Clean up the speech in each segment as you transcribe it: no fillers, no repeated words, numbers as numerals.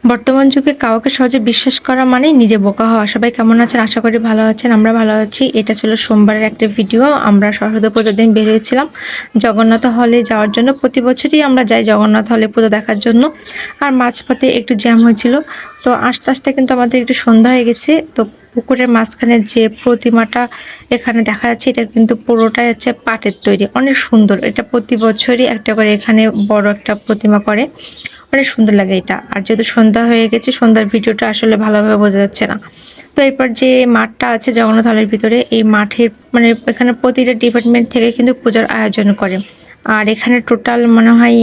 বর্তমান যুগে কাউকে সহজে বিশ্বাস করা মানেই নিজে বোকা হওয়া। সবাই কেমন আছেন? আশা করি ভালো আছেন। আমরা ভালো আছি। এটা ছিল সোমবারের একটা ভিডিও। আমরা সরস্বতী পুজোর দিন বের হয়েছিলাম জগন্নাথ হলে যাওয়ার জন্য। প্রতি বছরই আমরা যাই জগন্নাথ হলে পুজো দেখার জন্য। আর মাঝপথে একটু জ্যাম হয়েছিল। তো আস্তে, আস্তে কিন্তু আমাদের একটু সন্ধ্যা হয়ে গেছে। তো পুকুরের মাঝখানে যে প্রতিমাটা এখানে দেখা যাচ্ছে এটা কিন্তু পুরোটাই হচ্ছে পাটের তৈরি। অনেক সুন্দর। এটা প্রতি বছরই একটা করে এখানে বড় একটা প্রতিমা করে। অনেক সুন্দর লাগে এটা। আর যেহেতু সন্ধ্যা হয়ে গেছে, সন্ধ্যার ভিডিওটা আসলে ভালোভাবে বোঝা যাচ্ছে না। তো এরপর যে মাঠটা আছে জগন্নাথ হলের ভিতরে, এই মাঠের মানে এখানে প্রতিটা ডিপার্টমেন্ট থেকে কিন্তু পূজার আয়োজন করে। আর এখানে টোটাল মনে হয়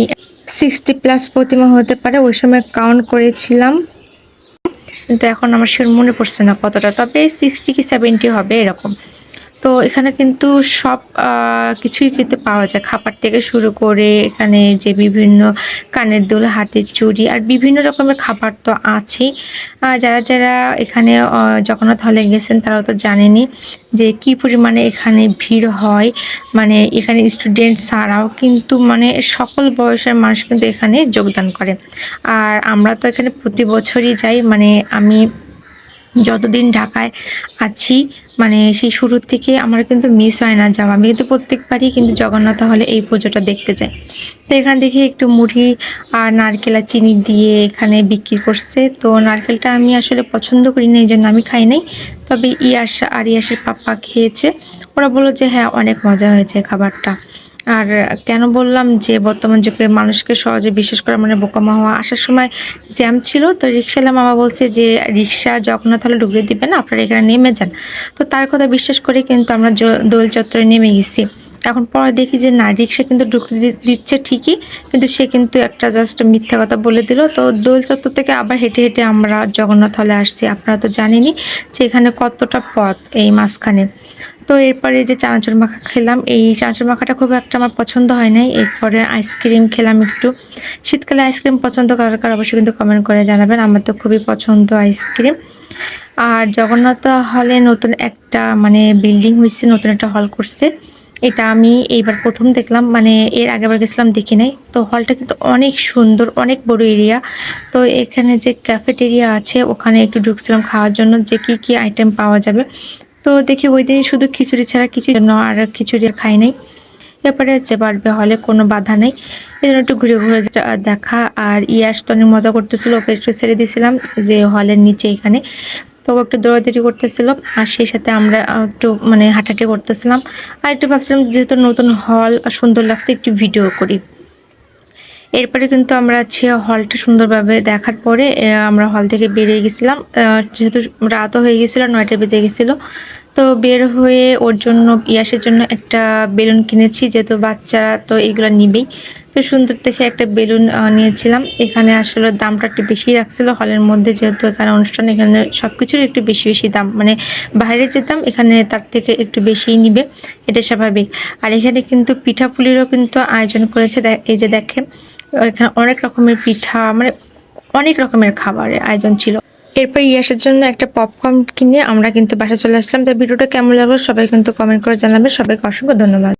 60+ প্রতিমা হতে পারে। ওই সময় কাউন্ট করেছিলাম। কিন্তু এখন আমার শিওর মনে পড়ছে না কতটা। তবে 60 কি 70 হবে এরকম। তো এখানে কিন্তু সব কিছুই কিন্তু পাওয়া যায়। খাবার থেকে শুরু করে এখানে যে বিভিন্ন কানের দুল, হাতের চুড়ি আর বিভিন্ন রকমের খাবার তো আছেই। যারা এখানে জগন্নাথ হলে গেছেন তারাও তো জানেনই যে কি পরিমাণে এখানে ভিড় হয়। মানে এখানে স্টুডেন্ট ছাড়াও কিন্তু মানে সকল বয়সের মানুষ কিন্তু এখানে যোগদান করে। আর আমরা তো এখানে প্রতি বছরই যাই। মানে আমি যতদিন ঢাকায় আছি মানে সেই শুরুর থেকে আমার কিন্তু মিস হয় না যাওয়া। আমি কিন্তু প্রত্যেকবারই কিন্তু জগন্নাথ হলে এই পুজোটা দেখতে যাই। তো এখান থেকে একটু মুড়ি আর নারকেল আর চিনি দিয়ে এখানে বিক্রি করছে। তো নারকেলটা আমি আসলে পছন্দ করি না, এইজন্য আমি খাই নাই। তবে ইয়াসের পাপ্পা খেয়েছে। ওরা বলল যে হ্যাঁ, অনেক মজা হয়েছে খাবারটা। আর কেন বললাম যে বর্তমান যুগে মানুষকে সহজে বিশ্বাস করা মানে বোকামো হওয়া। আসার সময় জ্যাম ছিল, তো রিক্সাওয়ালা মামা বলছে যে রিক্সা জগন্নাথ হলে ঢুকতে দিবে না, আপনারা এখানে নেমে যান। তো তার কথা বিশ্বাস করে কিন্তু আমরা দোল চত্বরে নেমে গেছি। এখন পরে দেখি যে না, রিক্সা কিন্তু ঢুকতে দিচ্ছে ঠিকই, কিন্তু সে কিন্তু একটা জাস্ট মিথ্যা কথা বলে দিল। তো দোল চত্বর থেকে আবার হেঁটে হেঁটে আমরা জগন্নাথ হলে আসছি। আপনারা তো জানেনই যে এখানে কতটা পথ এই মাঝখানে। তো এরপরে যে চানাচুর মাখা খেলাম, এই চানাচুর মাখাটা খুব একটা আমার পছন্দ হয় নাই। এরপরে আইসক্রিম খেলাম একটু। শীতকালে আইসক্রিম পছন্দ কার অবশ্যই কিন্তু কমেন্ট করে জানাবেন। আমার তো খুবই পছন্দ আইসক্রিম। আর জগন্নাথ হলে নতুন একটা মানে বিল্ডিং হয়েছে, নতুন একটা হল করছে। এটা আমি এইবার প্রথম দেখলাম। মানে এর আগেবার গেছিলাম দেখি নাই। তো হলটা কিন্তু অনেক সুন্দর, অনেক বড় এরিয়া। তো এখানে যে ক্যাফেটেরিয়া আছে ওখানে একটু ঢুকছিলাম খাওয়ার জন্য যে কি আইটেম পাওয়া যাবে। তো দেখি ওই দিনই শুধু খিচুড়ি ছাড়া কিছুই জন্য আর খিচুড়ি খাই নাই। এরপরে যে পারবে হলে কোনো বাধা নেই। এজন্য একটু ঘুরে ঘুরে দেখা। আর ইয়াস তো অনেক মজা করতেছিল, ওকে একটু ছেড়ে দিয়েছিলাম যে হলের নিচে এখানে। তো ও একটু দৌড়াদৌড়ি করতেছিল আর সেই সাথে আমরা একটু মানে হাঁটাহাঁটি করতেছিলাম। আর একটু ভাবছিলাম যেহেতু নতুন হল সুন্দর লাগছে একটু ভিডিও করি। এরপরে কিন্তু আমরা হচ্ছে হলটা সুন্দরভাবে দেখার পরে আমরা হল থেকে বেরিয়ে গেছিলাম। যেহেতু রাতও হয়ে গেছিল, 9টা বেজে গেছিল। তো বের হয়ে ওর জন্য ইয়াসের জন্য একটা বেলুন কিনেছি, যেহেতু বাচ্চারা তো এগুলো নিবেই। তো সুন্দর দেখে একটা বেলুন নিয়েছিলাম। এখানে আসলে দামটা একটু বেশি রাখছিল হলের মধ্যে, যেহেতু এখানে অনুষ্ঠান, এখানে সব কিছুর একটু বেশি বেশি দাম। মানে বাইরে যেতাম এখানে তার থেকে একটু বেশিই নিবে, এটা স্বাভাবিক। আর এখানে কিন্তু পিঠাপুলিরও কিন্তু আয়োজন করেছে। এই যে দেখেন এখানে অনেক রকমের পিঠা, মানে অনেক রকমের খাবারের আয়োজন ছিল। এরপর ইয়াসের জন্য একটা পপকর্ন কিনে আমরা কিন্তু বাসা চলে আসলাম। তো ভিডিওটা কেমন লাগলো সবাই কিন্তু কমেন্ট করে জানাবে। সবাইকে অসংখ্য ধন্যবাদ।